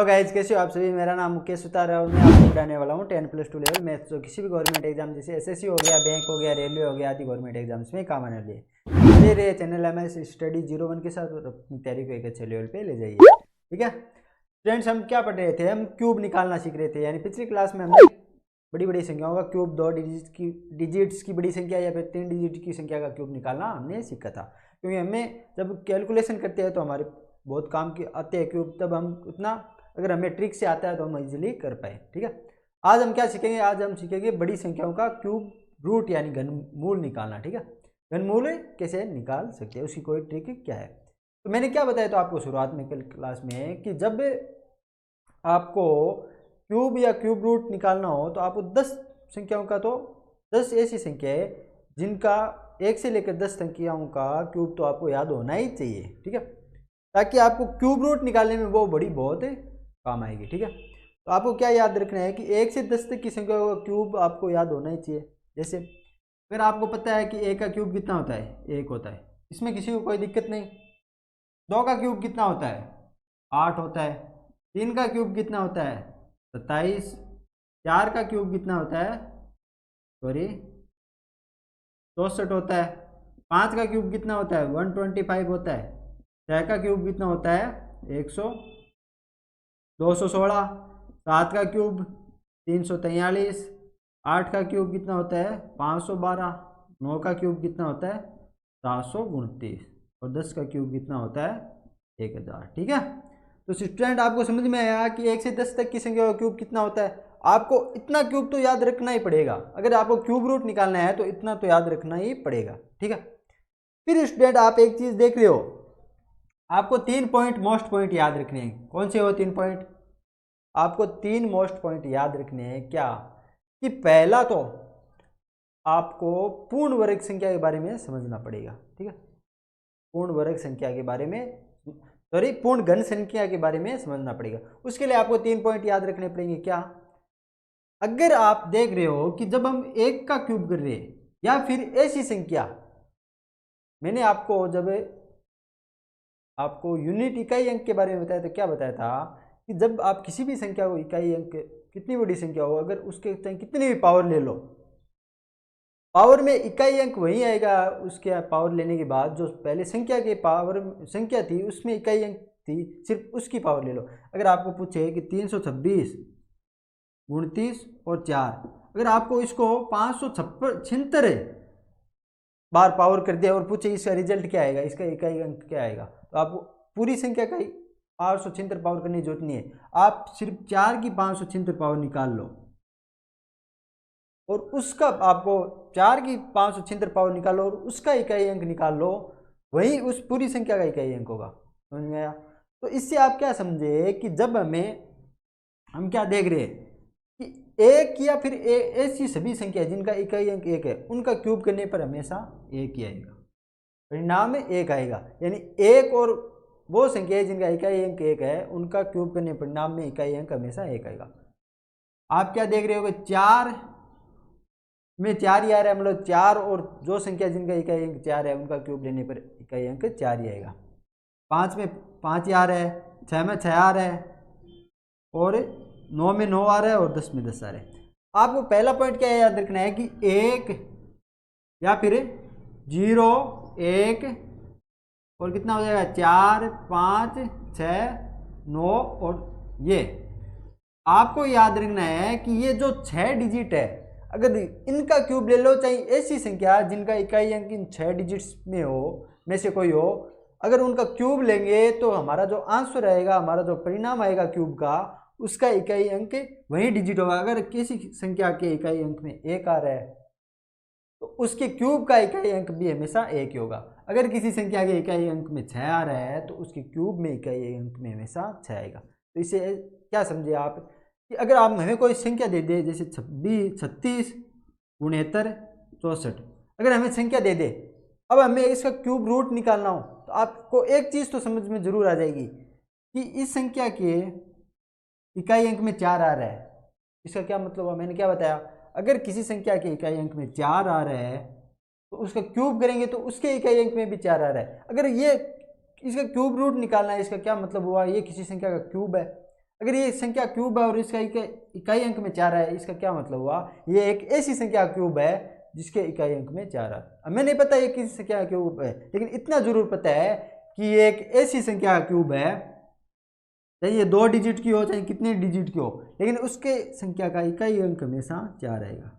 Hello guys, कैसे हो आप सभी। मेरा नाम मुकेश सुतार है और मैं आपको पढ़ाने वाला हूँ 10+2 लेवल मैथ्स, जो किसी भी गवर्नमेंट एग्जाम जैसे एसएससी हो गया, बैंक हो गया, रेलवे हो गया आदि गवर्नमेंट एग्जाम्स में काम आने वाली है। मेरे चैनल एमएस स्टडी 01 के साथ अपनी तैयारी को एक अच्छे लेवल पे ले जाइए। ठीक है फ्रेंड्स, हम क्या पढ़ रहे थे, हम क्यूब निकालना सीख रहे थे। यानी पिछली क्लास में हमने बड़ी बड़ी संख्याओं का क्यूब, 2 डिजिट्स की बड़ी संख्या या फिर 3 डिजिट की संख्या का क्यूब निकालना हमने सीखा था। क्योंकि हमें जब कैलकुलेशन करते हैं तो हमारे बहुत काम के आते हैं क्यूब, तब हम उतना अगर हमें ट्रिक से आता है तो हम इजीली कर पाए। ठीक है, आज हम क्या सीखेंगे, आज हम सीखेंगे बड़ी संख्याओं का क्यूब रूट यानी घनमूल निकालना। ठीक है, घनमूल कैसे निकाल सकते हैं, उसकी कोई ट्रिक क्या है। तो मैंने क्या बताया तो आपको शुरुआत में कल क्लास में कि जब आपको क्यूब या क्यूब रूट निकालना हो तो आपको 10 संख्याओं का, तो 10 ऐसी संख्या है जिनका 1 से लेकर 10 संख्याओं का क्यूब तो आपको याद होना ही चाहिए। ठीक है, ताकि आपको क्यूब रूट निकालने में वो बड़ी बहुत काम आएगी। ठीक है, तो आपको क्या याद रखना है कि 1 से 10 तक की संख्या का क्यूब आपको याद होना ही चाहिए। जैसे अगर आपको पता है कि 1 का क्यूब कितना होता है, 1 होता है, इसमें किसी को कोई दिक्कत नहीं। 2 का क्यूब कितना होता है, 8 होता है। 3 का क्यूब कितना होता है, 27। 4 का क्यूब कितना होता है, सॉरी 64 होता है। 5 का क्यूब कितना होता है, 125 होता है। 6 का क्यूब कितना होता है, 216। 7 का क्यूब 343। 8 का क्यूब कितना होता है, 512। 9 का क्यूब कितना होता है, 729। और 10 का क्यूब कितना होता है, 1000। ठीक है, तो स्टूडेंट आपको समझ में आया कि 1 से 10 तक की संख्या का क्यूब कितना होता है। आपको इतना क्यूब तो याद रखना ही पड़ेगा। अगर आपको क्यूब रूट निकालना है तो इतना तो याद रखना ही पड़ेगा। ठीक है, फिर स्टूडेंट आप एक चीज देख रहे हो, आपको 3 पॉइंट मोस्ट पॉइंट याद रखने हैं। कौन से हो 3 पॉइंट, आपको 3 मोस्ट पॉइंट याद रखने हैं। क्या कि पहला तो आपको पूर्ण वर्ग संख्या के बारे में समझना पड़ेगा। ठीक है, पूर्ण वर्ग संख्या के बारे में, सॉरी पूर्ण घन संख्या के बारे में समझना पड़ेगा। उसके लिए आपको 3 पॉइंट याद रखने पड़ेंगे। क्या, अगर आप देख रहे हो कि जब हम 1 का क्यूब कर रहे हैं या फिर ऐसी संख्या, मैंने आपको जब आपको यूनिट इकाई अंक के बारे में बताया तो क्या बताया था कि जब आप किसी भी संख्या को इकाई अंक, कितनी बड़ी संख्या हो, अगर उसके चाहे कितनी भी पावर ले लो, पावर में इकाई अंक वही आएगा। उसके पावर लेने के बाद जो पहले संख्या के पावर संख्या थी उसमें इकाई अंक थी, सिर्फ उसकी पावर ले लो। अगर आपको पूछे कि 326, 29 और 4, अगर आपको इसको 576 बार पावर कर दिया और पूछे इसका रिजल्ट क्या आएगा, इसका इकाई अंक क्या आएगा, तो आपको पूरी संख्या का 576 पावर करने की जरूरत नहीं है। आप सिर्फ 4 की 576 पावर निकाल लो और उसका आपको 4 की 576 पावर निकालो और उसका इकाई अंक निकाल लो, वही उस पूरी संख्या का इकाई अंक होगा। समझ में आया। तो इससे आप क्या समझे कि जब हम क्या देख रहे हैं कि एक या फिर ऐसी सभी संख्या जिनका इकाई अंक 1 है, उनका क्यूब करने पर हमेशा 1 ही आएगा, परिणाम में 1 आएगा। यानी 1 और वो संख्या जिनका इकाई अंक 1 है, उनका क्यूब करने परिणाम में इकाई अंक हमेशा 1 आएगा। आप क्या देख रहे हो, 4 में 4 ही आ रहा है, मतलब 4 और जो संख्या जिनका इकाई अंक 4 है उनका क्यूब लेने पर इकाई अंक 4 ही आएगा। 5 में 5 ही आ रहा है, 6 में 6 आ रहा है, और 9 में 9 आ रहा है, और 10 में 10 आ रहा है। आपको पहला पॉइंट क्या याद रखना है कि 1 या फिर 0 1 और कितना हो जाएगा, 4 5 6 9, और ये आपको याद रखना है कि ये जो 6 डिजिट है, अगर इनका क्यूब ले लो, चाहे ऐसी संख्या जिनका इकाई अंक इन 6 डिजिट्स में हो, में से कोई हो, अगर उनका क्यूब लेंगे तो हमारा जो आंसर आएगा, हमारा जो परिणाम आएगा क्यूब का, उसका इकाई अंक वही डिजिट होगा। अगर किसी संख्या के इकाई अंक में 1 आ रहा है तो उसके क्यूब का इकाई अंक भी हमेशा 1 ही होगा। अगर किसी संख्या के इकाई अंक में 6 आ रहा है तो उसके क्यूब में इकाई अंक में हमेशा 6 आएगा। तो इसे क्या समझे आप कि अगर आप हमें कोई संख्या दे दे, जैसे 26 36 69 64, अगर हमें संख्या दे दे, अब हमें इसका क्यूब रूट निकालना हो, तो आपको एक चीज़ तो समझ में जरूर आ जाएगी कि इस संख्या के इकाई अंक में 4 आ रहा है, इसका क्या मतलब हुआ। मैंने क्या बताया, अगर किसी संख्या के इकाई अंक में 4 आ रहा है तो उसका क्यूब करेंगे तो उसके इकाई अंक में भी 4 आ रहा है। अगर ये इसका क्यूब रूट निकालना है, इसका क्या मतलब हुआ, ये किसी संख्या का क्यूब है। अगर ये संख्या क्यूब है और इसका इकाई अंक में 4 है, इसका क्या मतलब हुआ, ये एक ऐसी संख्या क्यूब है जिसके इकाई अंक में 4 है। हमें नहीं पता ये किस संख्या क्यूब है, लेकिन इतना जरूर पता है कि ये एक ऐसी संख्या क्यूब है, चाहे ये 2 डिजिट की हो चाहे कितने डिजिट की हो, लेकिन उसके संख्या का इकाई अंक हमेशा 4 आएगा।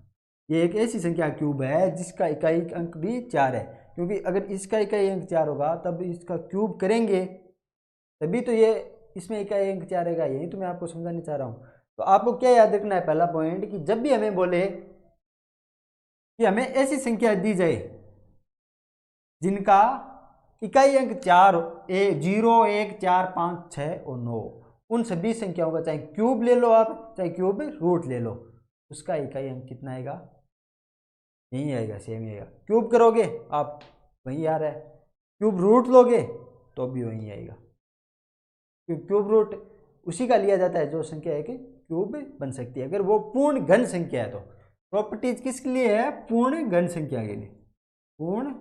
ये एक ऐसी संख्या क्यूब है जिसका इकाई अंक भी 4 है, क्योंकि अगर इसका इकाई अंक 4 होगा तब इसका क्यूब करेंगे तभी तो ये इसमें इकाई अंक 4 आएगा। यही तो मैं आपको समझाने चाह रहा हूँ। तो आपको क्या याद रखना है, पहला पॉइंट, कि जब भी हमें बोले कि हमें ऐसी संख्या दी जाए जिनका इकाई अंक 4 0 1 4 5 6 और 9, उन सभी संख्याओं का चाहे क्यूब ले लो आप चाहे क्यूब रूट ले लो, उसका इकाई अंक कितना आएगा, यही आएगा, सेम ही आएगा। क्यूब करोगे आप वही आ रहा है, क्यूब रूट लोगे तो भी वही आएगा, क्योंकि क्यूब रूट उसी का लिया जाता है जो संख्या है कि क्यूब बन सकती है अगर वो पूर्ण घन संख्या है। तो प्रॉपर्टीज किसके लिए है, पूर्ण घन संख्या के लिए, पूर्ण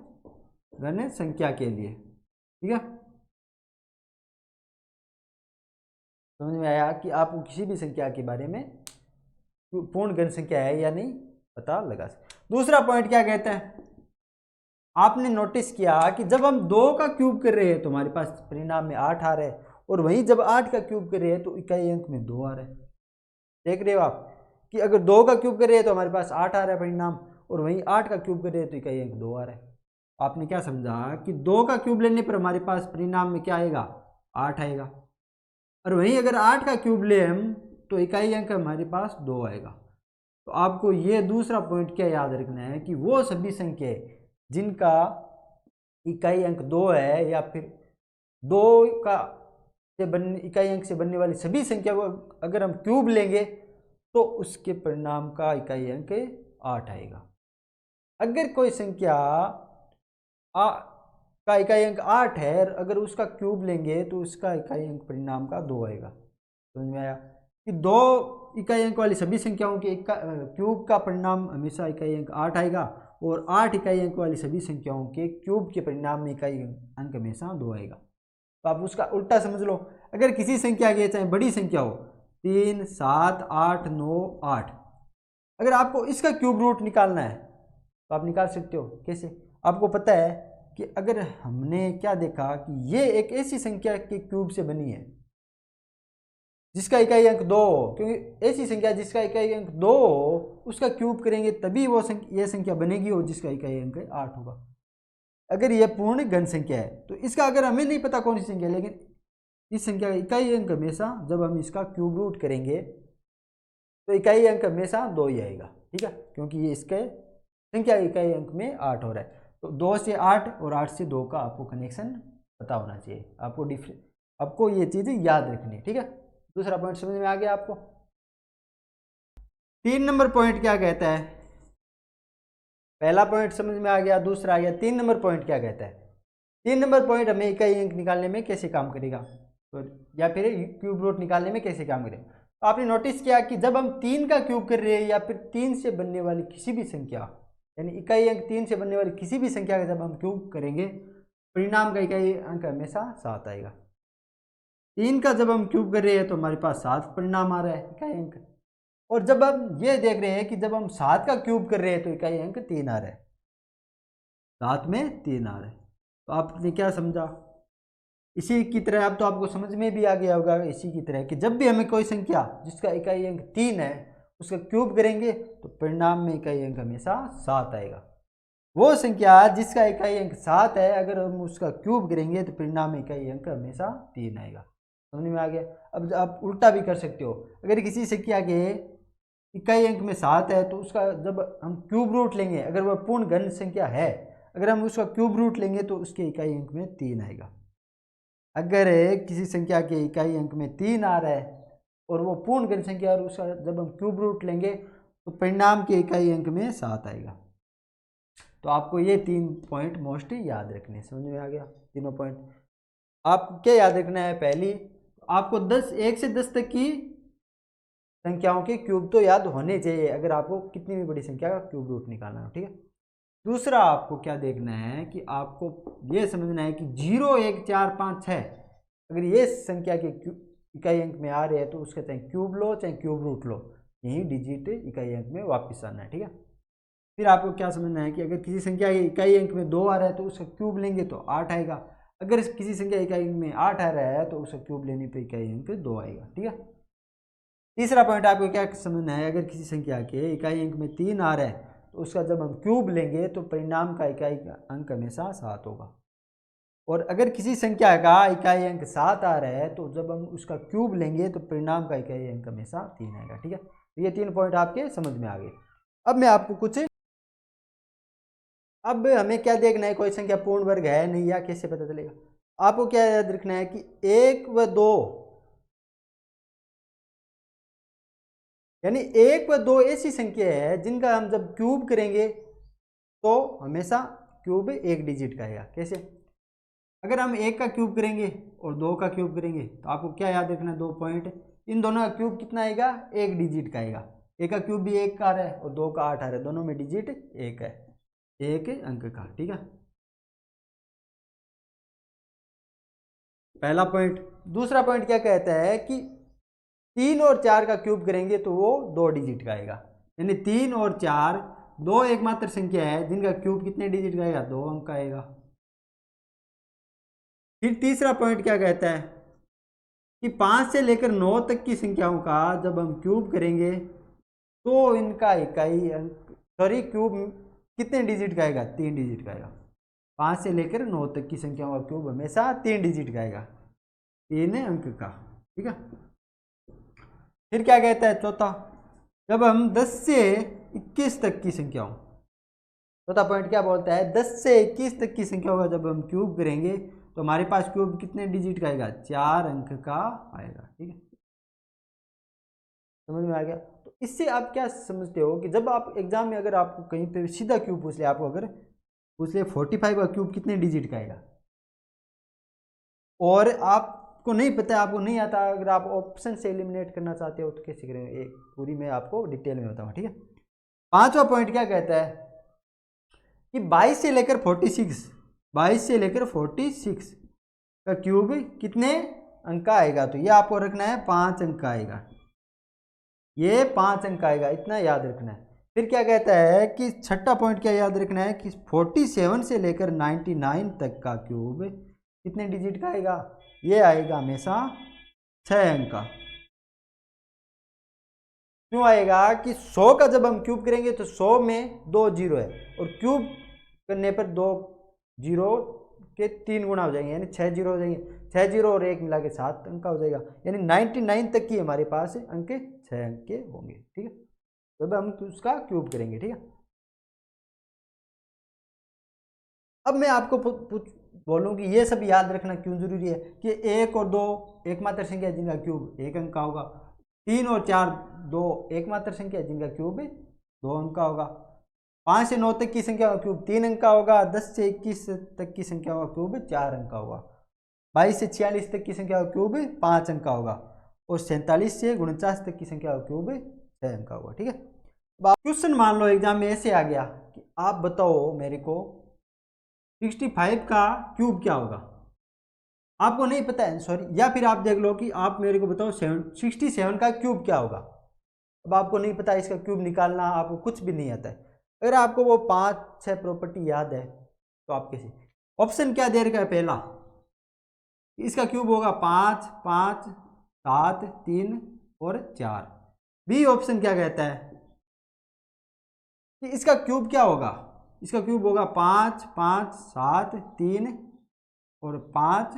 घन संख्या के लिए, ठीक है। समझ में आया कि आपको किसी भी संख्या के बारे में पूर्ण घन संख्या है या नहीं पता लगा सकते। दूसरा पॉइंट क्या कहता है, आपने नोटिस किया कि जब हम 2 का क्यूब कर रहे हैं तो हमारे पास परिणाम में 8 आ रहा है, और वहीं जब 8 का क्यूब कर रहे हैं तो इकाई अंक में 2 आ रहा है। देख रहे हो आप कि अगर 2 का क्यूब कर रहे हैं तो हमारे पास 8 आ रहा है परिणाम, और वहीं 8 का क्यूब कर रहे हैं तो इकाई अंक 2 आ रहा है। आपने क्या समझा कि 2 का क्यूब लेने पर हमारे पास परिणाम में क्या आएगा, 8 आएगा, और वहीं अगर 8 का क्यूब ले हम तो इकाई अंक हमारे पास 2 आएगा। तो आपको ये दूसरा पॉइंट क्या याद रखना है कि वो सभी संख्या जिनका इकाई अंक 2 है या फिर 2 का इकाई अंक से बनने वाली सभी संख्या को अगर हम क्यूब लेंगे तो उसके परिणाम का इकाई अंक 8 आएगा। अगर कोई संख्या का इकाई अंक 8 है और अगर उसका क्यूब लेंगे तो उसका इकाई अंक परिणाम का 2 आएगा। समझ में आया कि 2 इकाई अंक वाली सभी संख्याओं के क्यूब का परिणाम हमेशा इकाई अंक 8 आएगा, और 8 इकाई अंक वाली सभी संख्याओं के क्यूब के परिणाम में इकाई अंक हमेशा 2 आएगा। तो आप उसका उल्टा समझ लो, अगर किसी संख्या की चाहे बड़ी संख्या हो 3 7 8 9 8, अगर आपको इसका क्यूब रूट निकालना है तो आप निकाल सकते हो। कैसे, आपको पता है कि अगर हमने क्या देखा कि ये एक ऐसी संख्या के क्यूब से बनी है जिसका इकाई अंक 2 हो, क्योंकि ऐसी संख्या जिसका इकाई अंक 2 हो उसका क्यूब करेंगे तभी वो ये संख्या बनेगी और जिसका इकाई अंक 8 होगा। अगर यह पूर्ण घन संख्या है तो इसका अगर हमें नहीं पता कौन सी संख्या है, लेकिन इस संख्या का इकाई अंक हमेशा जब हम इसका क्यूब रूट करेंगे तो इकाई अंक हमेशा 2 ही आएगा, ठीक है, क्योंकि ये इसके संख्या इकाई अंक में 8 हो रहा है। तो 2 से 8 और 8 से 2 का आपको कनेक्शन पता होना चाहिए, आपको ये चीज़ें याद रखनी है, ठीक है। दूसरा पॉइंट समझ में आ गया आपको। 3 नंबर पॉइंट क्या कहता है, पहला पॉइंट समझ में आ गया, दूसरा आ गया। 3 नंबर पॉइंट क्या कहता है, 3 नंबर पॉइंट हमें इकाई अंक निकालने में कैसे काम करेगा, तो या फिर क्यूब रूट निकालने में कैसे काम करेगा। तो आपने नोटिस किया कि जब हम 3 का क्यूब कर रहे हैं या फिर 3 से बनने वाली किसी भी संख्या, यानी इकाई अंक 3 से बनने वाली किसी भी संख्या का जब हम क्यूब करेंगे परिणाम का इकाई अंक हमेशा 7 आएगा। 3 का जब हम क्यूब कर रहे हैं तो हमारे पास 7 परिणाम आ रहा है इकाई अंक, और जब हम ये देख रहे हैं कि जब हम 7 का क्यूब कर रहे हैं तो इकाई अंक 3 आ रहा है, 7 में 3 आ रहा है। तो आपने क्या समझा, इसी की तरह अब तो आपको समझ में भी आ गया होगा, इसी की तरह कि जब भी हमें कोई संख्या जिसका इकाई अंक 3 है उसका क्यूब करेंगे तो परिणाम में इकाई अंक हमेशा 7 आएगा। वो संख्या जिसका इकाई अंक 7 है अगर हम उसका क्यूब करेंगे तो परिणाम में इकाई अंक हमेशा 3 आएगा। समझ में आ गया। अब आप उल्टा भी कर सकते हो, अगर किसी संख्या के इकाई अंक में 7 है तो उसका जब हम क्यूब रूट लेंगे, अगर वह पूर्ण घन संख्या है, अगर हम उसका क्यूब रूट लेंगे तो उसके इकाई अंक में 3 आएगा। अगर किसी संख्या के इकाई अंक में 3 आ रहा है और वो पूर्ण घन संख्या और उसका जब हम क्यूब रूट लेंगे तो परिणाम के इकाई अंक में 7 आएगा। तो आपको ये 3 पॉइंट मोस्ट याद रखने, समझ में आ गया। तीनों पॉइंट आपको क्या याद रखना है, पहली आपको 1 से 10 तक की संख्याओं के क्यूब तो याद होने चाहिए अगर आपको कितनी भी बड़ी संख्या का क्यूब रूट निकालना हो, ठीक है। दूसरा आपको क्या देखना है कि आपको ये समझना है कि 0 1 4 5 6 अगर ये संख्या के इकाई अंक में आ रहे हैं तो उसका चाहे क्यूब लो चाहे क्यूब रूट लो, यही डिजिट इकाई अंक में वापस आना है, ठीक है। फिर आपको क्या समझना है कि अगर किसी संख्या के इकाई अंक में 2 आ रहा है तो उसका क्यूब लेंगे तो 8 आएगा, अगर किसी संख्या इकाई अंक में 8 आ रहा है तो उसका क्यूब लेने पे इकाई अंक 2 आएगा, ठीक है। तीसरा पॉइंट आपको क्या समझना है, अगर किसी संख्या के इकाई अंक में 3 आ रहा है तो उसका जब हम क्यूब लेंगे तो परिणाम का इकाई अंक हमेशा 7 होगा, और अगर किसी संख्या का इकाई अंक 7 आ रहा है तो जब हम उसका क्यूब लेंगे तो परिणाम का इकाई अंक हमेशा 3 आएगा, ठीक है। तो ये 3 पॉइंट आपके समझ में आ गए। अब मैं आपको कुछ, अब हमें क्या देखना है, कोई संख्या पूर्ण वर्ग है नहीं या कैसे पता चलेगा। आपको क्या याद रखना है कि 1 व 2 यानी 1 व 2 ऐसी संख्या है जिनका हम जब क्यूब करेंगे तो हमेशा क्यूब 1 डिजिट का आएगा। कैसे, अगर हम 1 का क्यूब करेंगे और 2 का क्यूब करेंगे तो आपको क्या याद रखना है, 2 पॉइंट, इन दोनों का क्यूब कितना आएगा, 1 डिजिट का आएगा। 1 का क्यूब भी 1 का आ रहा है और 2 का 8 आ रहा है, दोनों में डिजिट 1 है, 1 अंक का, ठीक है, पहला पॉइंट। दूसरा पॉइंट क्या कहता है कि 3 और 4 का क्यूब करेंगे तो वो 2 डिजिट का आएगा, यानी 3 और 4 दो एकमात्र संख्या है जिनका क्यूब कितने डिजिट का आएगा, 2 अंक का आएगा। फिर तीसरा पॉइंट क्या कहता है कि 5 से लेकर 9 तक की संख्याओं का जब हम क्यूब करेंगे तो इनका इकाई अंक, सॉरी, क्यूब कितने डिजिट का आएगा, 3 डिजिट का आएगा। 5 से लेकर 9 तक की संख्याओं का क्यूब हमेशा 3 डिजिट का आएगा, 3 अंक का, ठीक है। फिर क्या कहता है चौथा, जब हम 10 से 21 तक की संख्याओं, चौथा पॉइंट क्या बोलता है, 10 से 21 तक की संख्याओं का जब हम क्यूब करेंगे तो हमारे पास क्यूब कितने डिजिट का आएगा, 4 अंक का आएगा, ठीक है, समझ में आ गया। तो इससे आप क्या समझते हो कि जब आप एग्जाम में अगर आपको कहीं पे सीधा क्यूब पूछ ले, आपको अगर पूछ ले 45 का क्यूब कितने डिजिट का आएगा और आपको नहीं पता है, आपको नहीं आता, अगर आप ऑप्शन से एलिमिनेट करना चाहते हो तो कैसे करेंगे, एक पूरी मैं आपको डिटेल में बताऊंगा, ठीक है। पांचवा पॉइंट क्या कहता है कि 22 से लेकर 46, 22 से लेकर 46 का क्यूब कितने अंक का आएगा, तो ये आपको रखना है 5 अंक का आएगा, ये 5 अंक का आएगा, इतना याद रखना है। फिर क्या कहता है कि छठा पॉइंट क्या याद रखना है कि 47 से लेकर 99 तक का क्यूब कितने डिजिट का आएगा, ये आएगा हमेशा 6 अंक का। क्यों आएगा कि 100 का जब हम क्यूब करेंगे तो 100 में 2 जीरो है और क्यूब करने पर 2 जीरो के 3 गुना हो जाएंगे, यानी 6 जीरो हो जाएंगे, 6 जीरो और 1 मिला के 7 अंक का हो जाएगा, यानी 99 तक की हमारे पास अंक 6 अंक के होंगे, ठीक है, जब हम उसका क्यूब करेंगे, ठीक है। अब मैं आपको बोलूँ कि ये सब याद रखना क्यों जरूरी है कि 1 और 2 एकमात्र संख्या जिनका क्यूब 1 अंक का होगा, 3 और 4 दो एकमात्र संख्या जिनका क्यूब 2 अंक का होगा, 5 से 9 तक की संख्या का क्यूब 3 अंक का होगा, 10 से 21 तक की संख्या का क्यूब 4 अंक का होगा, 22 से 46 तक की संख्या का क्यूब 5 अंक का होगा और 47 से 49 तक की संख्या का क्यूब 6 अंक का होगा, ठीक है। अब क्वेश्चन मान लो एग्जाम में ऐसे आ गया कि आप बताओ मेरे को 65 का क्यूब क्या होगा, आपको नहीं पता है, सॉरी, या फिर आप देख लो कि आप मेरे को बताओ 67 का क्यूब क्या होगा। अब आपको नहीं पता इसका क्यूब निकालना, आपको कुछ भी नहीं आता है, अगर आपको वो 5-6 प्रॉपर्टी याद है तो आप कैसे, ऑप्शन क्या दे रखा है, पहला इसका क्यूब होगा 5, 5, 7, 3 और 4। बी ऑप्शन क्या कहता है कि इसका क्यूब क्या होगा, इसका क्यूब होगा 5, 5, 7, 3 और 5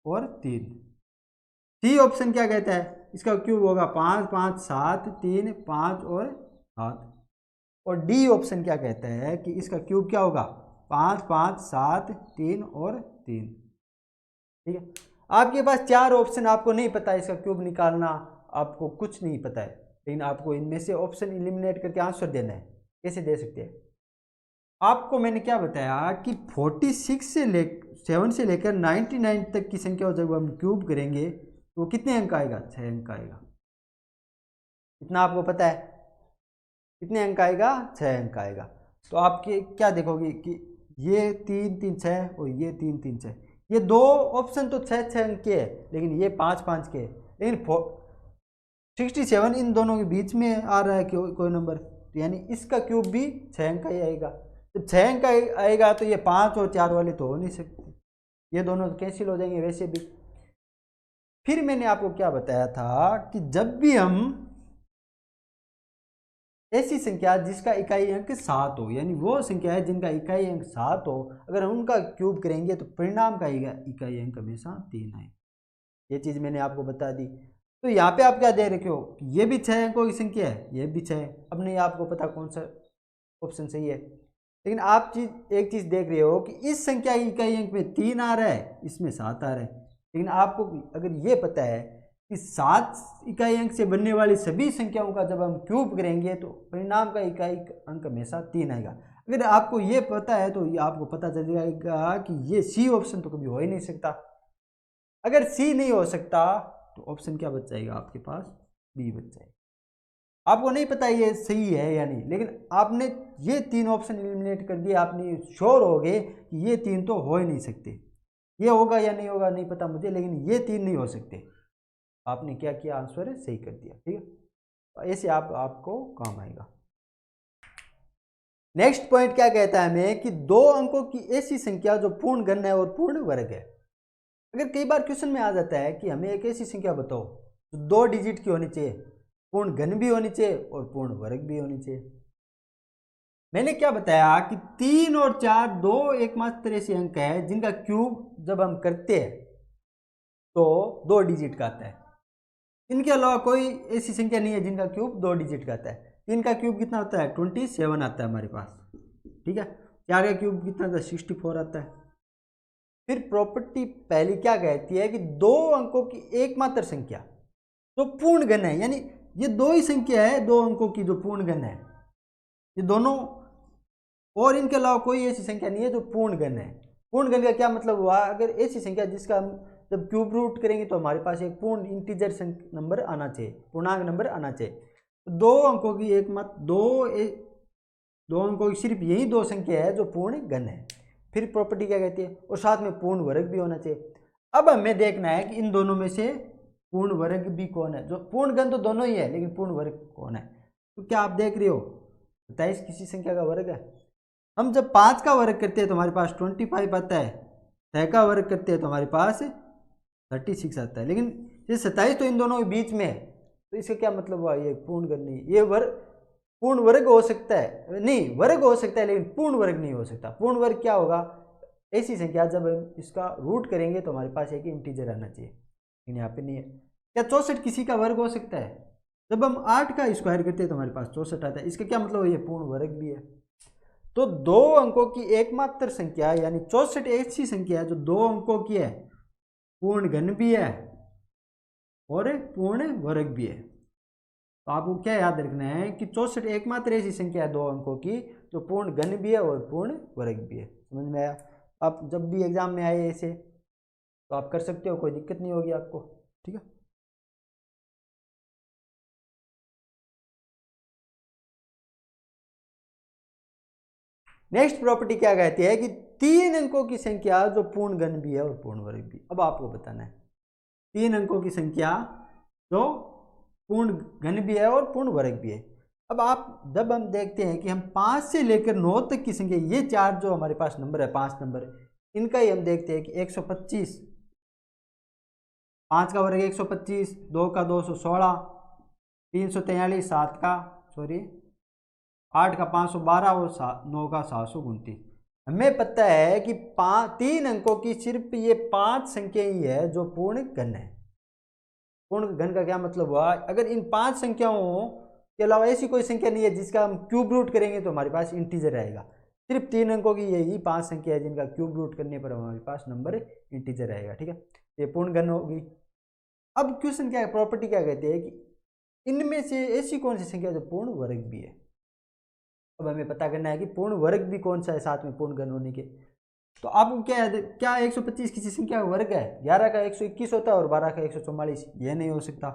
और 3। सी ऑप्शन क्या कहता है, इसका क्यूब होगा 5, 5, 7, 3, 5 और 7। और डी ऑप्शन क्या कहता है कि इसका क्यूब क्या होगा, 5, 5, 7, 3 और 3, ठीक है। आपके पास 4 ऑप्शन, आपको नहीं पता इसका क्यूब निकालना, आपको कुछ नहीं पता है, लेकिन आपको इनमें से ऑप्शन एलिमिनेट करके आंसर देना है। कैसे दे सकते हैं, आपको मैंने क्या बताया कि 7 से लेकर 99 तक की संख्या जब हम क्यूब करेंगे तो कितने अंक आएगा, 6 अंक आएगा, इतना आपको पता है, कितने अंक आएगा, 6 अंक आएगा। तो आपके क्या देखोगे कि ये 3, 3, 6 और ये 3, 3, 6, ये दो ऑप्शन तो 6 अंक के है, लेकिन ये 5, 5 के है, लेकिन 67 इन दोनों के बीच में आ रहा है कोई नंबर, तो यानी इसका क्यूब भी 6 अंक का ही आएगा। जब 6 अंक का आएगा तो ये 5 और 4 वाले तो हो नहीं सकते, ये दोनों कैंसिल हो जाएंगे वैसे भी। फिर मैंने आपको क्या बताया था कि जब भी हम ऐसी संख्या जिसका इकाई अंक 7 हो, यानी वो संख्या है जिनका इकाई अंक 7 हो, अगर हम उनका क्यूब करेंगे तो परिणाम का इकाई अंक हमेशा 3 आए। ये चीज़ मैंने आपको बता दी। तो यहाँ पे आप क्या दे रखे हो, ये भी 6 अंकों की संख्या है, ये भी 6। अब नहीं आपको पता कौन सा ऑप्शन सही है, लेकिन आप एक चीज़ देख रहे हो कि इस संख्या की इकाई अंक में 3 आ रहा है, इसमें 7 आ रहा है। लेकिन आपको अगर ये पता है कि 7 इकाई अंक से बनने वाली सभी संख्याओं का जब हम क्यूब करेंगे तो परिणाम का इकाई अंक हमेशा 3 आएगा। अगर आपको ये पता है तो ये आपको पता चल जाएगा कि ये सी ऑप्शन तो कभी हो ही नहीं सकता। अगर सी नहीं हो सकता तो ऑप्शन क्या बच जाएगा आपके पास, बी बच जाएगा। आपको नहीं पता ये सही है या नहीं, लेकिन आपने ये 3 ऑप्शन एलिमिनेट कर दिए, आपने श्योर हो गए कि ये 3 तो हो ही नहीं सकते। ये होगा या नहीं होगा नहीं पता मुझे, लेकिन ये 3 नहीं हो सकते। आपने क्या किया, आंसर सही कर दिया, ठीक है। तो ऐसे आपको काम आएगा। नेक्स्ट पॉइंट क्या कहता है हमें कि 2 अंकों की ऐसी संख्या जो पूर्ण घन है और पूर्ण वर्ग है। अगर कई बार क्वेश्चन में आ जाता है कि हमें एक ऐसी संख्या बताओ जो 2 डिजिट की होनी चाहिए, पूर्ण घन भी होनी चाहिए और पूर्ण वर्ग भी होनी चाहिए। मैंने क्या बताया कि 3 और 4 दो एकमात्र ऐसे अंक है जिनका क्यूब जब हम करते हैं तो 2 डिजिट का आता है। इनके अलावा कोई ऐसी संख्या नहीं है जिनका क्यूब 2 डिजिट का आता है। 3 का क्यूब कितना होता है, 27 आता है हमारे पास, ठीक है। 4 का क्यूब कितना आता है, 64 आता है। फिर प्रॉपर्टी पहली क्या कहती है कि 2 अंकों की एकमात्र संख्या जो पूर्ण घन है, यानी ये 2 ही संख्या है 2 अंकों की जो पूर्ण घन है, ये दोनों, और इनके अलावा कोई ऐसी संख्या नहीं है जो पूर्ण घन है। पूर्ण घन का क्या मतलब हुआ, अगर ऐसी संख्या जिसका हम जब क्यूब रूट करेंगे तो हमारे पास एक पूर्ण इंटीजर नंबर आना चाहिए, पूर्णांक नंबर आना चाहिए। तो 2 अंकों की एकमात्र दो अंकों की सिर्फ यही 2 संख्या है जो पूर्ण घन है। फिर प्रॉपर्टी क्या कहती है, और साथ में पूर्ण वर्ग भी होना चाहिए। अब हमें देखना है कि इन दोनों में से पूर्ण वर्ग भी कौन है। जो पूर्ण घन तो दोनों ही है, लेकिन पूर्ण वर्ग कौन है। तो क्या आप देख रहे हो 27 किसी संख्या का वर्ग है। हम जब 5 का वर्ग करते हैं तो हमारे पास 25 आता है, 6 का वर्ग करते हैं तो हमारे पास 36 आता है। लेकिन ये 27 तो इन दोनों के बीच में है, तो इसका क्या मतलब हुआ, ये पूर्ण घन नहीं। ये पूर्ण वर्ग हो सकता है, नहीं वर्ग हो सकता है लेकिन पूर्ण वर्ग नहीं हो सकता। पूर्ण वर्ग क्या होगा, ऐसी संख्या जब हम इसका रूट करेंगे तो हमारे पास एक इंटीजर आना चाहिए, लेकिन यहाँ पे नहीं है। क्या 64 किसी का वर्ग हो सकता है, जब हम 8 का स्क्वायर करते हैं तो हमारे पास 64 आता है। इसका क्या मतलब ये पूर्ण वर्ग भी है। तो 2 अंकों की एकमात्र संख्या यानी 64 ऐसी संख्या है जो 2 अंकों की है, पूर्ण घन भी है और पूर्ण वर्ग भी है। तो आपको क्या याद रखना है कि 64 एकमात्र ऐसी संख्या है 2 अंकों की जो पूर्ण घन भी है और पूर्ण वर्ग भी है। समझ में आया। आप जब भी एग्जाम में आए ऐसे तो आप कर सकते हो, कोई दिक्कत नहीं होगी आपको, ठीक है। नेक्स्ट प्रॉपर्टी क्या कहती है कि 3 अंकों की संख्या जो पूर्ण घन भी है और पूर्ण वर्ग भी। अब आपको बताना है 3 अंकों की संख्या जो पूर्ण घन भी है और पूर्ण वर्ग भी है। अब आप जब हम देखते हैं कि हम 5 से लेकर 9 तक की संख्या, ये 4 जो हमारे पास नंबर है 5 नंबर, इनका ही हम देखते हैं कि 125, 5 का वर्ग 125, 2 का 216, 343, 8 का 512 और 9 का 729। हमें पता है कि 3 अंकों की सिर्फ ये 5 संख्या ही है जो पूर्ण घन है। पूर्ण घन का क्या मतलब हुआ, अगर इन 5 संख्याओं के अलावा ऐसी कोई संख्या नहीं है जिसका हम क्यूब रूट करेंगे तो हमारे पास इंटीजर रहेगा। सिर्फ 3 अंकों की यही 5 संख्या है जिनका क्यूब रूट करने पर हमारे पास नंबर इंटीजर रहेगा, ठीक है। ये पूर्ण घन होगी। अब क्वेश्चन क्या है, प्रॉपर्टी क्या कहते हैं कि इनमें से ऐसी कौन सी संख्या जो पूर्ण वर्ग भी है। अब हमें पता करना है कि पूर्ण वर्ग भी कौन सा है साथ में पूर्ण घन होने के। तो आपको क्या है, क्या 125 किसी संख्या का वर्ग है, 11 का 121 होता है और 12 का 144, ये नहीं हो सकता।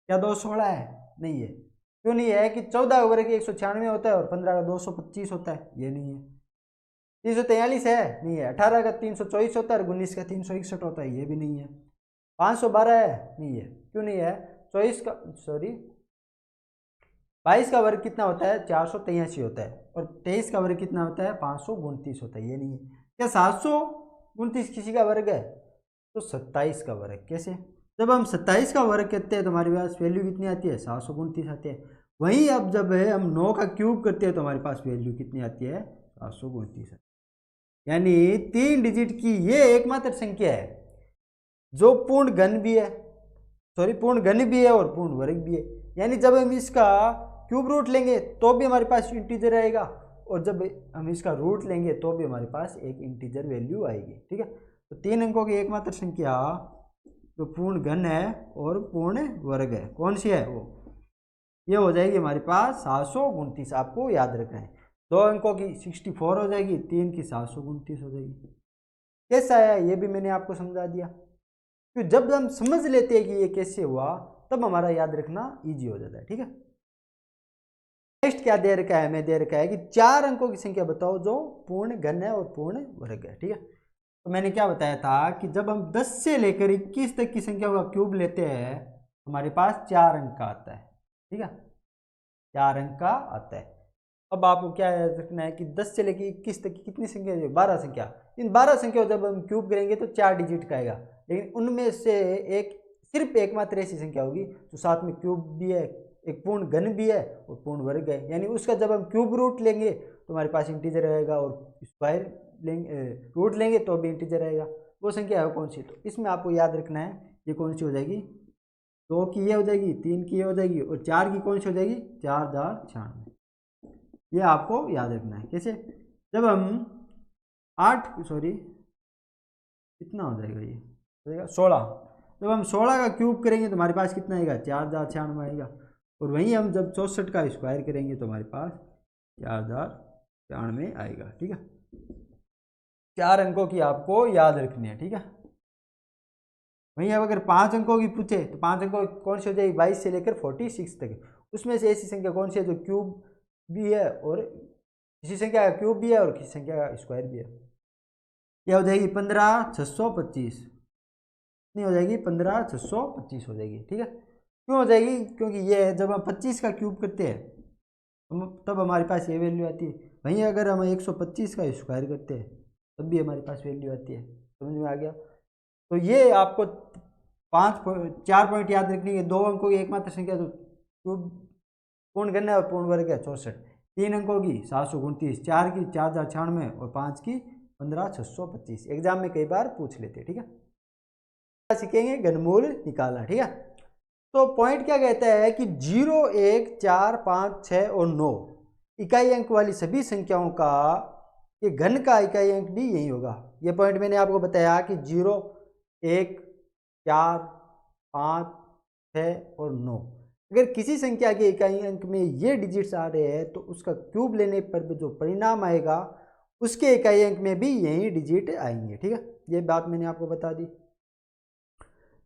क्या 216 है, नहीं है। क्यों नहीं है कि 14 का वर्ग 196 होता है और 15 का 225 होता है, ये नहीं है। 343 है, नहीं है। 18 का 324 होता है और 19 का 361 होता है, ये भी नहीं है। 512 है, नहीं है, क्यों नहीं है? 22 का वर्ग कितना होता है? 483 होता है। और 23 का वर्ग कितना होता है? 529 होता है। ये नहीं है क्या? 729 किसी का वर्ग है? तो 27 का वर्ग। कैसे? जब हम 27 का वर्ग करते हैं तो हमारे पास वैल्यू कितनी आती है? 729 आती है। वहीं अब जब है हम 9 का क्यूब करते हैं तो हमारे पास वैल्यू कितनी आती है? 729। यानी 3 डिजिट की ये एकमात्र संख्या है जो पूर्ण घन भी है, सॉरी पूर्ण घन भी है और पूर्ण वर्ग भी है। यानी जब हम इसका क्यूब रूट लेंगे तो भी हमारे पास इंटीजर आएगा, और जब हम इसका रूट लेंगे तो भी हमारे पास एक इंटीजर वैल्यू आएगी। ठीक है, तो 3 अंकों की एकमात्र संख्या जो पूर्ण घन है और पूर्ण वर्ग है, कौन सी है? वो ये हो जाएगी हमारे पास 729। आपको याद रखना है। 2 अंकों की 64 हो जाएगी, 3 की 729 हो जाएगी। कैसा है ये भी मैंने आपको समझा दिया। तो जब हम समझ लेते हैं कि ये कैसे हुआ तब हमारा याद रखना इजी हो जाता है। ठीक है, नेक्स्ट क्या दे रखा है? हमें दे रखा है कि 4 अंकों की संख्या बताओ जो पूर्ण घन है और पूर्ण वर्ग है। ठीक है, तो मैंने क्या बताया था कि जब हम 10 से लेकर 21 तक की संख्या का क्यूब लेते हैं हमारे पास 4 अंक का आता है। ठीक है, 4 अंक का आता है। अब आपको क्या याद रखना है कि 10 से लेकर 21 तक की कितनी संख्या है? 12 संख्या। इन 12 संख्या जब हम क्यूब करेंगे तो 4 डिजिट का आएगा, लेकिन उनमें से एक सिर्फ एकमात्र ऐसी संख्या होगी जो साथ में क्यूब भी है, एक पूर्ण घन भी है और पूर्ण वर्ग है। यानी उसका जब हम क्यूब रूट लेंगे तो हमारे पास इंटीजर रहेगा, और स्क्वायर लेंगे रूट लेंगे तो भी इंटीजर रहेगा। वो संख्या है कौन सी? तो इसमें आपको याद रखना है ये कौन सी हो जाएगी? 2 की ये हो जाएगी, 3 की ये हो जाएगी, और 4 की कौन सी हो जाएगी? 4096। ये आपको याद रखना है। कैसे? जब हम 8 सॉरी कितना हो जाएगा? ये हो जाएगा 16। जब हम 16 का क्यूब करेंगे तो हमारे पास कितना आएगा? 4096 आएगा। और वहीं हम जब 64 का स्क्वायर करेंगे तो हमारे पास 4096 आएगा। ठीक है, 4 अंकों की आपको याद रखनी है। ठीक है, वहीं अब अगर 5 अंकों की पूछे तो 5 अंकों की कौन सी हो जाएगी? 22 से लेकर 46 तक। उसमें से ऐसी संख्या कौन सी है जो क्यूब भी है और किसी संख्या का क्यूब भी है और किसी संख्या का स्क्वायर भी है? यह हो जाएगी 15625। कितनी हो जाएगी? 15625 हो जाएगी। ठीक है, क्यों हो जाएगी? क्योंकि ये जब हम 25 का क्यूब करते हैं तब हमारे पास ये वैल्यू आती है। वहीं अगर हम 125 का स्क्वायर करते हैं तब भी हमारे पास वैल्यू आती है। समझ में आ गया? तो ये आपको 4 पॉइंट याद रखनी है। 2 अंकों की एकमात्र संख्या तो क्यूब पूर्ण घन है और पूर्ण वर्ग है 64। 3 अंकों की 729, 4 की 4096 और 5 की 15625। एग्जाम में कई बार पूछ लेते हैं। ठीक है, सीखेंगे घनमूल निकालना। ठीक है, तो पॉइंट क्या कहता है कि 0, 1, 4, 5, 6 और 9 इकाई अंक वाली सभी संख्याओं का ये घन का इकाई अंक भी यही होगा। ये पॉइंट मैंने आपको बताया कि 0, 1, 4, 5, 6 और 9 अगर किसी संख्या के इकाई अंक में ये डिजिट्स आ रहे हैं तो उसका क्यूब लेने पर जो परिणाम आएगा उसके इकाई अंक में भी यही डिजिट आएंगे। ठीक है, ये बात मैंने आपको बता दी।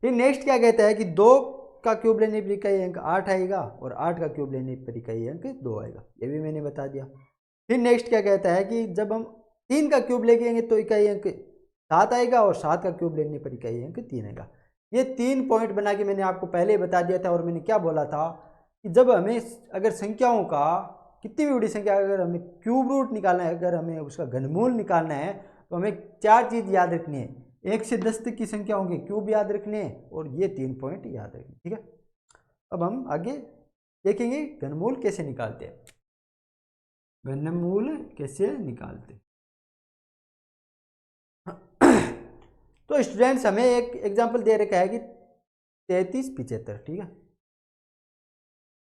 फिर नेक्स्ट क्या कहता है कि 2 का क्यूब लेने पर इकाई अंक 8 आएगा और 8 का क्यूब लेने पर इकाई अंक 2 आएगा। ये भी मैंने बता दिया। फिर नेक्स्ट क्या कहता है कि जब हम 3 का क्यूब लेंगे तो इकाई अंक 7 आएगा और 7 का क्यूब लेने पर इकाई अंक 3 आएगा। ये 3 पॉइंट बना के मैंने आपको पहले ही बता दिया था। और मैंने क्या बोला था कि जब हमें अगर संख्याओं का कितनी भी बड़ी संख्या अगर हमें क्यूब रूट निकालना है, अगर हमें उसका घनमूल निकालना है तो हमें 4 चीज़ याद रखनी है। 1 से 10 तक की संख्याओं के क्यूब याद रखने हैं और ये 3 पॉइंट याद रखने। ठीक है, अब हम आगे देखेंगे घनमूल कैसे निकालते हैं। घनमूल कैसे निकालते तो स्टूडेंट्स हमें एक एग्जांपल दे रखा है कि 3375। ठीक है,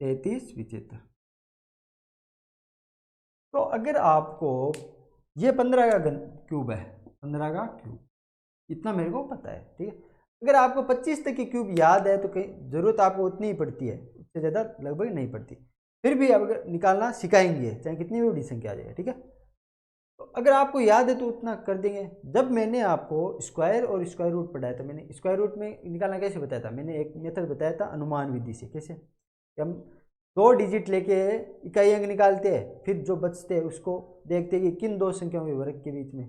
3375। तो अगर आपको ये 15 का क्यूब है, 15 का क्यूब इतना मेरे को पता है। ठीक है, अगर आपको 25 तक की क्यूब याद है तो कहीं ज़रूरत आपको उतनी ही पड़ती है, उससे ज़्यादा लगभग नहीं पड़ती। फिर भी आप अगर निकालना सिखाएंगे चाहे कितनी भी बड़ी संख्या आ जाए। ठीक है, तो अगर आपको याद है तो उतना कर देंगे। जब मैंने आपको स्क्वायर और स्क्वायर रूट पढ़ाया था, मैंने स्क्वायर रूट में निकालना कैसे बताया था? मैंने एक मेथड बताया था अनुमान विधि से। कैसे? हम 2 डिजिट लेके इकाई अंक निकालते हैं, फिर जो बचते हैं उसको देखते हैं कि किन 2 संख्याओं के वर्ग के बीच में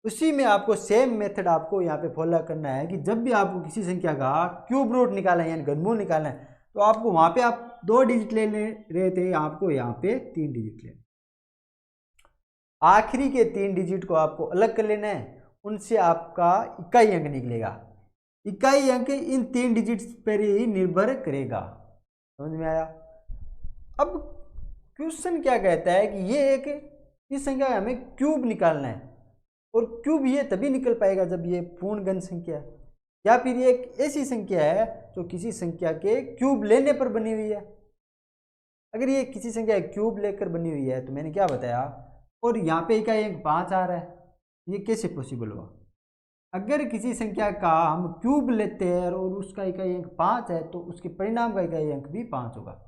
उसी में आपको सेम मेथड आपको यहाँ पे फॉलो करना है कि जब भी आपको किसी संख्या का क्यूब रूट निकालना है यानी घनमूल निकालना है तो आपको वहाँ पे आप 2 डिजिट ले रहे थे, आपको यहाँ पे 3 डिजिट लेना, आखिरी के 3 डिजिट को आपको अलग कर लेना है, उनसे आपका इकाई अंक निकलेगा। इकाई अंक इन 3 डिजिट्स पर ही निर्भर करेगा। समझ में आया? अब क्वेश्चन क्या कहता है कि ये एक इस संख्या का हमें क्यूब निकालना है, और क्यूब ये तभी निकल पाएगा जब ये पूर्ण घन संख्या है, या फिर ये एक ऐसी संख्या है जो किसी संख्या के क्यूब लेने पर बनी हुई है। अगर ये किसी संख्या के क्यूब लेकर बनी हुई है तो मैंने क्या बताया, और यहाँ पे इकाई अंक 5 आ रहा है, ये कैसे पॉसिबल हुआ? अगर किसी संख्या का हम क्यूब लेते हैं और उसका इकाई अंक 5 है तो उसके परिणाम का इकाई अंक भी 5 होगा।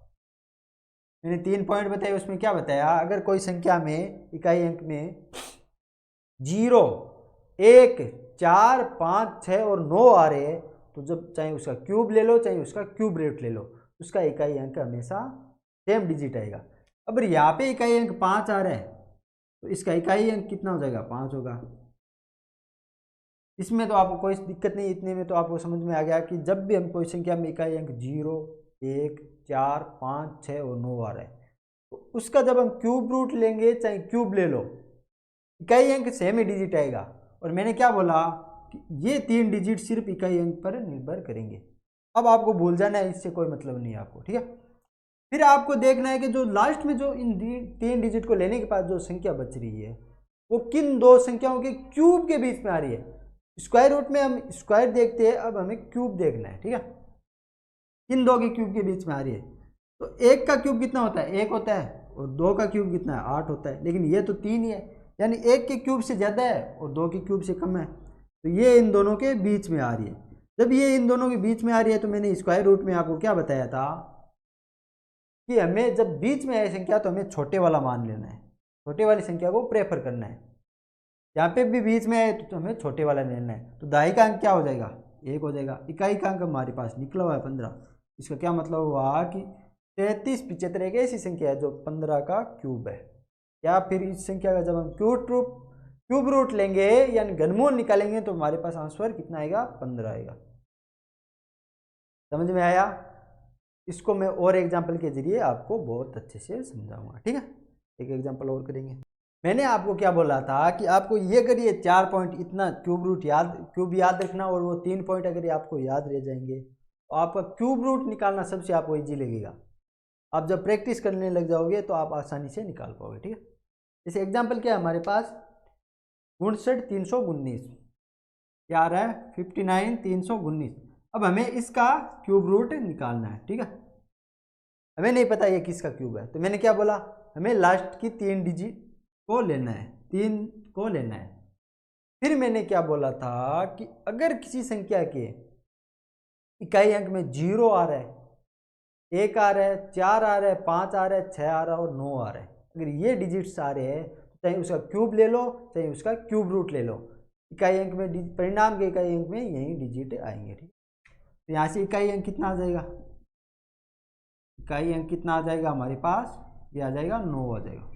मैंने 3 पॉइंट बताए, उसमें क्या बताया, अगर कोई संख्या में इकाई अंक में 0, 1, 4, 5, 6 और 9 आ रहे हैं तो जब चाहे उसका क्यूब ले लो चाहे उसका क्यूब रूट ले लो, उसका इकाई अंक हमेशा सेम डिजिट आएगा। अब यहाँ पे इकाई अंक 5 आ रहा है तो इसका इकाई अंक कितना हो जाएगा? 5 होगा। इसमें तो आपको कोई दिक्कत नहीं, इतने में तो आपको समझ में आ गया कि जब भी हम कोई संख्या में इकाई अंक 0, 1, 4, 5, 6 और 9 आ रहा है तो उसका जब हम क्यूब रूट लेंगे चाहे क्यूब ले लो, इकाई अंक सेम ही डिजिट आएगा। और मैंने क्या बोला कि ये 3 डिजिट सिर्फ इकाई अंक पर निर्भर करेंगे। अब आपको भूल जाना है, इससे कोई मतलब नहीं है आपको, ठीक है। फिर आपको देखना है कि जो लास्ट में जो इन 3 डिजिट को लेने के बाद जो संख्या बच रही है वो किन 2 संख्याओं के क्यूब के बीच में आ रही है। स्क्वायर रूट में हम स्क्वायर देखते हैं, अब हमें क्यूब देखना है, ठीक है। किन 2 के क्यूब के बीच में आ रही है, तो 1 का क्यूब कितना होता है? 1 होता है, और 2 का क्यूब कितना है? 8 होता है, लेकिन ये तो 3 ही है, यानी 1 के क्यूब से ज़्यादा है और 2 के क्यूब से कम है, तो ये इन दोनों के बीच में आ रही है। जब ये इन दोनों के बीच में आ रही है तो मैंने स्क्वायर रूट में आपको क्या बताया था कि हमें जब बीच में है संख्या तो हमें छोटे वाला मान लेना है, छोटे वाली संख्या को प्रेफर करना है। यहाँ पे भी बीच में है तो हमें छोटे वाला लेना है, तो दहाई का अंक क्या हो जाएगा? 1 हो जाएगा। इकाई का अंक हमारे पास निकला हुआ है 15, इसका क्या मतलब हुआ कि 33 75 एक ऐसी संख्या है जो 15 का क्यूब है। या फिर इस संख्या का जब हम क्यूब रूट लेंगे यानी घनमूल निकालेंगे तो हमारे पास आंसर कितना आएगा? 15 आएगा। समझ में आया? इसको मैं और एग्जाम्पल के जरिए आपको बहुत अच्छे से समझाऊंगा, ठीक है। एक एग्जाम्पल और करेंगे। मैंने आपको क्या बोला था कि आपको ये अगर ये 4 पॉइंट इतना क्यूब याद रखना, और वो 3 पॉइंट अगर आपको याद रह जाएंगे तो आपका क्यूब रूट निकालना सबसे आपको ईजी लगेगा। आप जब प्रैक्टिस करने लग जाओगे तो आप आसानी से निकाल पाओगे, ठीक है। जैसे एग्जाम्पल क्या है हमारे पास, 59 319 क्या आ रहा है? 59 319। अब हमें इसका क्यूब रूट निकालना है, ठीक है। हमें नहीं पता ये किसका क्यूब है, तो मैंने क्या बोला, हमें लास्ट की 3 डिजिट को लेना है, 3 को लेना है। फिर मैंने क्या बोला था कि अगर किसी संख्या के इकाई अंक में 0 आ रहा है, 1 आ रहा है, 4 आ रहा है, 5 आ रहा है, 6 आ रहा है और 9 आ रहा है, अगर ये डिजिट्स आ रहे हैं तो चाहे उसका क्यूब ले लो चाहे उसका क्यूब रूट ले लो, इकाई अंक में परिणाम के इकाई अंक में यही डिजिट आएंगे, ठीक। तो यहाँ से इकाई अंक कितना आ जाएगा? इकाई अंक कितना आ जाएगा हमारे पास? ये आ जाएगा 9 आ जाएगा।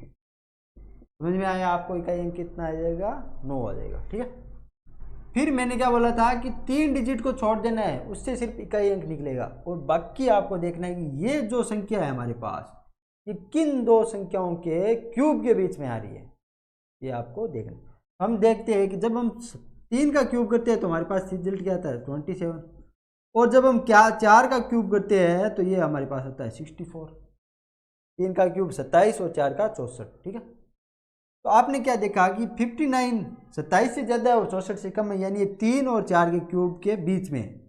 समझ में आया आपको? इकाई अंक कितना आ जाएगा? 9 आ जाएगा, ठीक है। फिर मैंने क्या बोला था कि 3 डिजिट को छोड़ देना है, उससे सिर्फ इकाई अंक निकलेगा, और बाकी आपको देखना है कि ये जो संख्या है हमारे पास ये किन 2 संख्याओं के क्यूब के बीच में आ रही है, ये आपको देखना। हम देखते हैं कि जब हम 3 का क्यूब करते हैं तो हमारे पास रिजल्ट क्या आता है? 27, और जब हम 4 का क्यूब करते हैं तो ये हमारे पास आता है 64। 3 का क्यूब 27 और 4 का 64, ठीक है। तो आपने क्या देखा कि 59 27 से ज़्यादा है और 64 से कम है, यानी ये 3 और 4 के क्यूब के बीच में,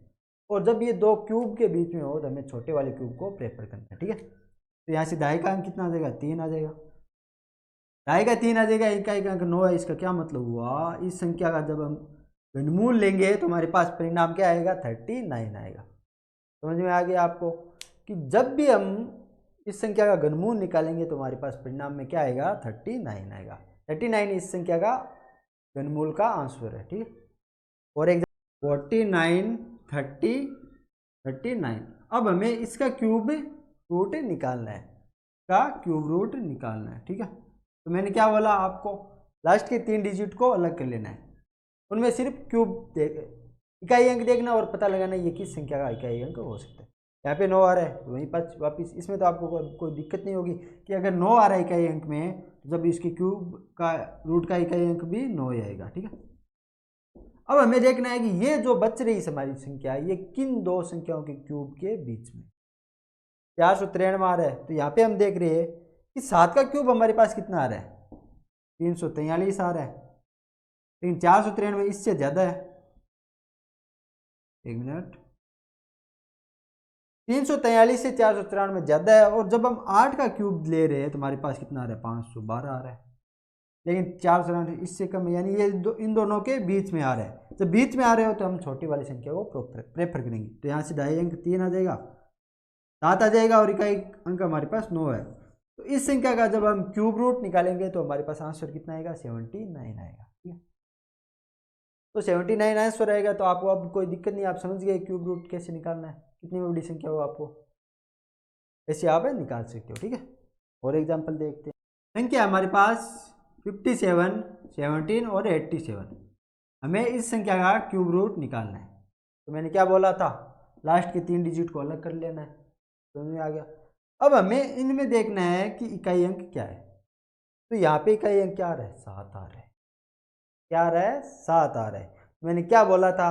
और जब ये 2 क्यूब के बीच में हो तो हमें छोटे वाले क्यूब को प्रेफर करना है, ठीक है। तो यहाँ से दहाई का अंक कितना आ जाएगा? 3 आ जाएगा। दहाई का 3 आ जाएगा, इकाई का अंक 9 है। इसका क्या मतलब हुआ, इस संख्या का जब हम घनमूल लेंगे तो हमारे पास परिणाम क्या आएगा? 39 आएगा। समझ में आ गया आपको कि जब भी हम इस संख्या का घनमूल निकालेंगे तो हमारे पास परिणाम में क्या आएगा? 39 आएगा। 39 इस संख्या का घनमूल का आंसर है, ठीक है। और एग्जाम्पल 49 30 39। अब हमें इसका क्यूब रूट निकालना है, का क्यूब रूट निकालना है, ठीक है। तो मैंने क्या बोला आपको, लास्ट के 3 डिजिट को अलग कर लेना है। उनमें सिर्फ क्यूब इकाई अंक देखना और पता लगाना ये किस संख्या का इकाई अंक हो सकता है। यहाँ पे 9 आ रहा है तो वहीं पास वापिस, इसमें तो आपको कोई दिक्कत नहीं होगी कि अगर 9 आ रहा है इकाई अंक में तो जब इसके क्यूब का रूट का इकाई अंक भी 9 ही आएगा। ठीक है, अब हमें देखना है कि ये जो बच रही हमारी संख्या ये किन दो संख्याओं के क्यूब के बीच में। 493 आ रहा है तो यहाँ पे हम देख रहे हैं कि 7 का क्यूब हमारे पास कितना आ रहा है, 343 आ रहा है, लेकिन 493 इससे ज़्यादा है। एक मिनट, 343 से 494 ज़्यादा है, और जब हम 8 का क्यूब ले रहे हैं तो हमारे पास कितना आ रहा है, 512 आ रहा है, लेकिन 494 इससे कम है, यानी ये इन दोनों के बीच में आ रहा है। जब बीच में आ रहे हो तो हम छोटी वाली संख्या को प्रेफर करेंगे। तो यहाँ से ढाई अंक 3 आ जाएगा, 7 आ जाएगा, और इकाई अंक हमारे पास 9 है। तो इस संख्या का जब हम क्यूब रूट निकालेंगे तो हमारे पास आंसर कितना आएगा, 79 आएगा। ठीक है, तो 79 आंसर आएगा। तो आपको अब कोई दिक्कत नहीं, आप समझ गए क्यूब रूट कैसे निकालना है, कितनी बड़ी संख्या हो आपको ऐसे आप निकाल सकते हो। ठीक है, और एग्जाम्पल देखते हैं। संख्या हमारे पास 57, 17 और 87। हमें इस संख्या का क्यूब रूट निकालना है। तो मैंने क्या बोला था, लास्ट के 3 डिजिट को अलग कर लेना है, समझ में आ गया। अब हमें इनमें देखना है कि इकाई अंक क्या है। तो यहाँ पे इकाई अंक क्या आ रहा है, 7 आ रहा है। क्या आ रहा है, 7 आ रहा है। मैंने क्या बोला था,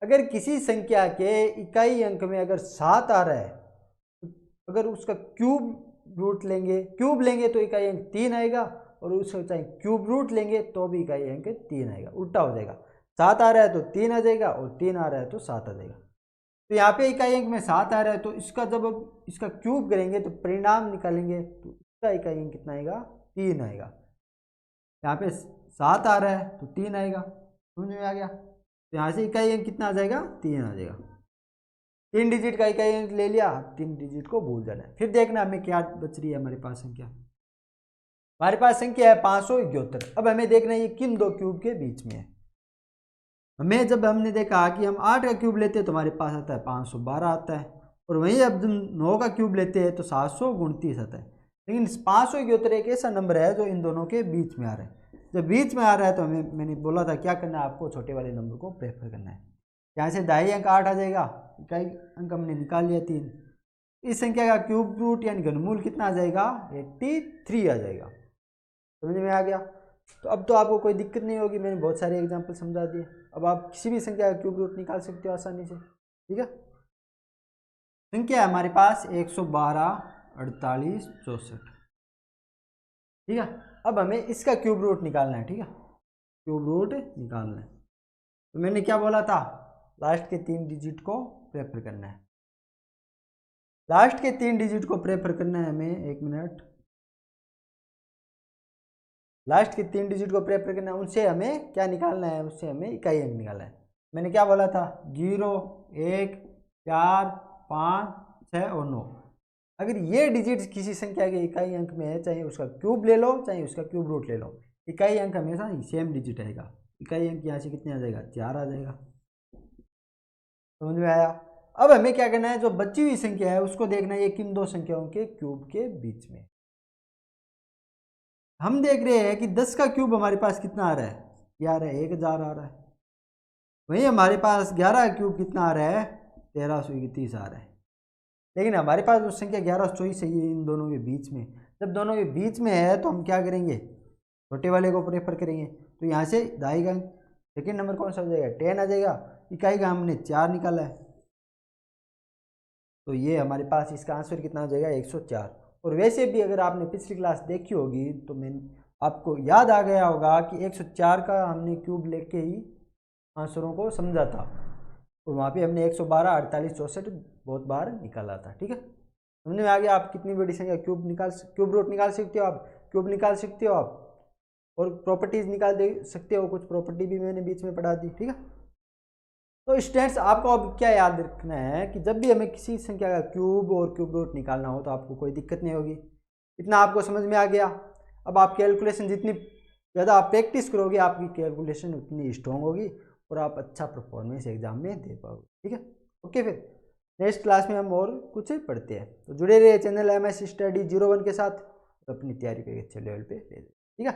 अगर किसी संख्या के इकाई अंक में अगर 7 आ रहा है, अगर उसका क्यूब रूट लेंगे, क्यूब लेंगे तो इकाई अंक 3 आएगा, और उसका चाहे क्यूब रूट लेंगे तो भी इकाई अंक 3 आएगा, उल्टा हो जाएगा। 7 आ रहा है तो 3 आ जाएगा, और 3 आ रहा है तो 7 आ जाएगा। तो यहाँ पे इकाई अंक में 7 आ रहा है तो इसका जब अब इसका क्यूब करेंगे तो परिणाम निकालेंगे तो इसका इकाई अंक कितना आएगा, 3 आएगा। यहाँ पे 7 आ रहा है तो 3 आएगा, समझ में आ गया। तो यहाँ से इकाई अंक कितना आ जाएगा, 3 आ जाएगा। 3 डिजिट का इकाई अंक ले लिया, 3 डिजिट को भूल जाना है। फिर देखना हमें क्या बच रही है हमारे पास संख्या। हमारे पास संख्या है 571। अब हमें देखना है ये किन दो क्यूब के बीच में है। हमें जब हमने देखा कि हम 8 का क्यूब लेते हैं तो हमारे पास आता है 512 आता है, और वहीं अब जब 9 का क्यूब लेते हैं तो 729 आता है। लेकिन 571 एक ऐसा नंबर है जो इन दोनों के बीच में आ रहा है। जब बीच में आ रहा है तो हमें, मैंने बोला था क्या करना है, आपको छोटे वाले नंबर को प्रेफर करना है। यहाँ से ढाई अंक 8 आ जाएगा, इकाई अंक हमने निकाल लिया 3। इस संख्या का क्यूब रूट यानी घनमूल कितना आ जाएगा, 83 आ जाएगा। समझ में आ गया। तो अब तो आपको कोई दिक्कत नहीं होगी, मैंने बहुत सारे एग्जाम्पल समझा दिए। अब आप किसी भी संख्या का क्यूब रूट निकाल सकते हो आसानी से। ठीक है, संख्या है हमारे पास 112, 48, 64। ठीक है, अब हमें इसका क्यूब रूट निकालना है। ठीक है, क्यूब रूट निकालना है। तो मैंने क्या बोला था, लास्ट के 3 डिजिट को प्रेफर करना है। लास्ट के 3 डिजिट को प्रेफर करना है हमें, एक मिनट, लास्ट के 3 डिजिट को प्रेफर करना है, उनसे हमें क्या निकालना है, उससे हमें इकाई अंक निकालना है। मैंने क्या बोला था, 0, 1, 4, 5, 6 और 9। अगर ये डिजिट किसी संख्या के इकाई अंक में है, चाहे उसका क्यूब ले लो चाहे उसका क्यूब रूट ले लो, इकाई अंक हमेशा सेम डिजिट आएगा। इकाई अंक यहाँ से कितने आ जाएगा, 4 आ जाएगा। समझ में आया। अब हमें क्या करना है, जो बची हुई संख्या है उसको देखना है ये किन दो संख्याओं के क्यूब के बीच में। हम देख रहे हैं कि 10 का क्यूब हमारे पास कितना आ रहा है, 1000 आ रहा है। वहीं हमारे पास 11 का क्यूब कितना आ रहा है, 1331 आ रहा है। लेकिन हमारे पास जो संख्या 1124 है ये इन दोनों के बीच में। जब दोनों के बीच में है तो हम क्या करेंगे, छोटे वाले को प्रेफर करेंगे। तो यहाँ से ढाई का सेकेंड नंबर कौन सा हो जाएगा, 10 आ जाएगा। इकाई का हमने 4 निकाला है, तो ये हमारे पास इसका आंसर कितना हो जाएगा, 104। और वैसे भी अगर आपने पिछली क्लास देखी होगी तो मैं आपको याद आ गया होगा कि 104 का हमने क्यूब लेके ही आंसरों को समझा था, और वहाँ पे हमने 112, 48, 64 बहुत बार निकाला था। ठीक है, समझ में आ गया। आप कितनी बड़ी संख्या क्यूब रूट निकाल सकते हो, आप क्यूब निकाल सकते हो आप, और प्रॉपर्टीज निकाल दे सकते हो। कुछ प्रॉपर्टी भी मैंने बीच में पढ़ा दी। ठीक है, तो स्टूडेंट्स आपको अब क्या याद रखना है कि जब भी हमें किसी संख्या का क्यूब और क्यूब रूट निकालना हो तो आपको कोई दिक्कत नहीं होगी। इतना आपको समझ में आ गया। अब आप कैलकुलेशन जितनी ज़्यादा आप प्रैक्टिस करोगे आपकी कैलकुलेशन उतनी स्ट्रॉन्ग होगी और आप अच्छा परफॉर्मेंस एग्जाम में दे पाओगे। ठीक है, ओके। फिर नेक्स्ट क्लास में हम और कुछ पढ़ते हैं, तो जुड़े रहिए चैनल MS Study 01 के साथ, और अपनी तैयारी पे अच्छे लेवल पे ले। ठीक है।